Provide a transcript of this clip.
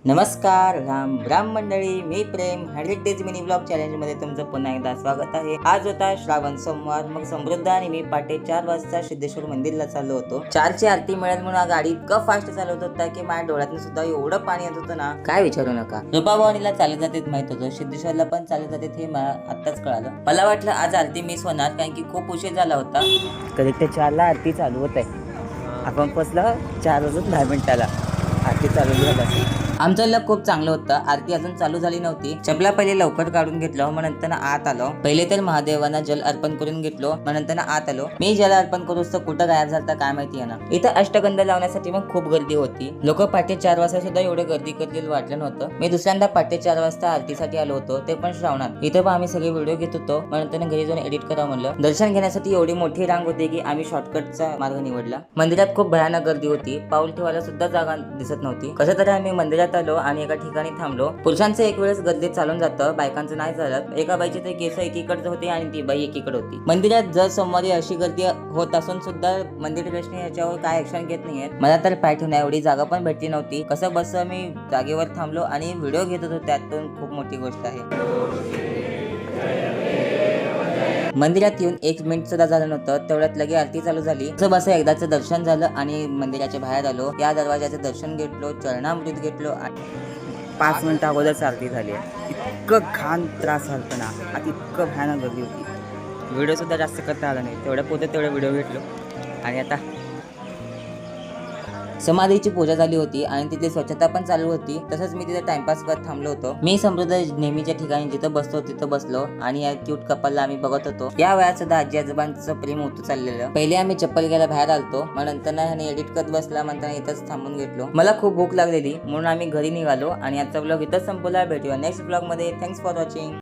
नमस्कार राम राम मंडळी, मी प्रेम 100 days mini blog challenge मध्ये तुमचं पुन्हा एकदा स्वागत आहे। आज होता श्रावण सोमवार, मग समृद्ध आणि मी पाटे 4 वाजता सिद्धेश्वर मंदिरला चाललो होतो। 4ची आरती मिळेल म्हणून गाडी इतकं फास्ट चालवत होता की माझ्या डोळ्यातून सुद्धा एवढं पाणी येत होतं ना, काय विचारू नका। रूपाभवानीला चालत जातेत माहित होतं, सिद्धेश्वरला पण चालत जातेत हे मला आत्ताच कळालं। मला वाटलं आज आरती मिस होणार कारण की खूप उशीर झाला होता। करेक्ट 4ला आरती चालू होत आहे, आपण पोचलो 4 वाजून 10 मिनिटाला आरती चालू झाली। आमचं लक खूप चांगलं होतं, आरती अजून चालू झाली नव्हती। चपला पहिले लवकर काढून घेतलो, मग नंतर आत आलो। पहिले तर महादेवांना जल अर्पण करून घेतलो, मग नंतर आत आलो। मी जल अर्पण करूच तर कुठं गायब झालता काय माहिती आहे ना। इथं अष्टगंध लावण्यासाठी मग खूप गर्दी होती, लोक पाटे 4 वाजता सुद्धा एवढं गर्दी करतील वाटलं नव्हतं। मी दुसऱ्यांदा पाटे 4 वाजता आरतीसाठी आलो होतो, ते पण श्रावणात। इथं पण आम्ही सगळे व्हिडिओ घेत होतो, मग नंतर घरी जाऊन एडिट करा म्हणलं। दर्शन घेण्यासाठी एवढी मोठी रांग होती की आम्ही शॉर्टकटचा मार्ग निवडला। मंदिरात खूप भयानक गर्दी होती, पाऊल ठेवायला सुद्धा जागा दिसत नव्हती। कसं तरी आम्ही मंदिरात आलो आणि एका ठिकाणी थांबलो। पुरुषांचं एक वेळेस गर्दीत चालून जातं, बायकांचं नाही चालत। एका बाईचे ते केस एकीकडे होते आणि ती बाई एकीकडे होती। मंदिरात जर सोमवारी अशी गर्दी होत असून सुद्धा मंदिर ट्रस्टने याच्यावर काय ऍक्शन घेत नाहीये। मला तर पाय ठेवण्या एवढी जागा पण भेटली नव्हती। कसं बस मी जागेवर थांबलो आणि व्हिडिओ घेत होतो, त्यातून खूप मोठी गोष्ट आहे। मंदिरात येऊन 1 मिनिट सुद्धा झालं नव्हतं, तेवढ्यात लगे आरती चालू झाली। बस एकदाचं दर्शन झालं आणि मंदिराच्या बाहेर आलो। या दरवाजाचं दर्शन घेतलो, चरणामृत घेतलो आणि 5 मिनिटं अगोदर आरती झाली। इतकं घाण त्रास झाला ना, आता इतकं भयानक गर्दी होती। व्हिडिओ सुद्धा जास्त करता आला नाही, तेवढ्या पोते तेवढे व्हिडिओ घेतलो आणि आता समाधीची पूजा झाली होती आणि तिथे स्वच्छता पण चालू होती। तसंच मी तिथे टाइमपास करत थांबलो होतो। मी समृद्ध नेहमीच्या ठिकाणी जिथं बसतो तिथं बसलो आणि या क्यूट कपलला आम्ही बघत होतो। या वयात सुद्धा आजी आजोबांचं प्रेम होतं चाललेलं। पहिले आम्ही चप्पल घ्यायला बाहेर आलतो, मग नंतर ह्याने एडिट करत बसला, म्हणताना इथंच थांबून घेतलो। मला खूप भूक लागलेली म्हणून आम्ही घरी निघालो आणि आजचा ब्लॉग इथंच संपवला। भेटूया नेक्स्ट ब्लॉग मध्ये। Thanks for watching.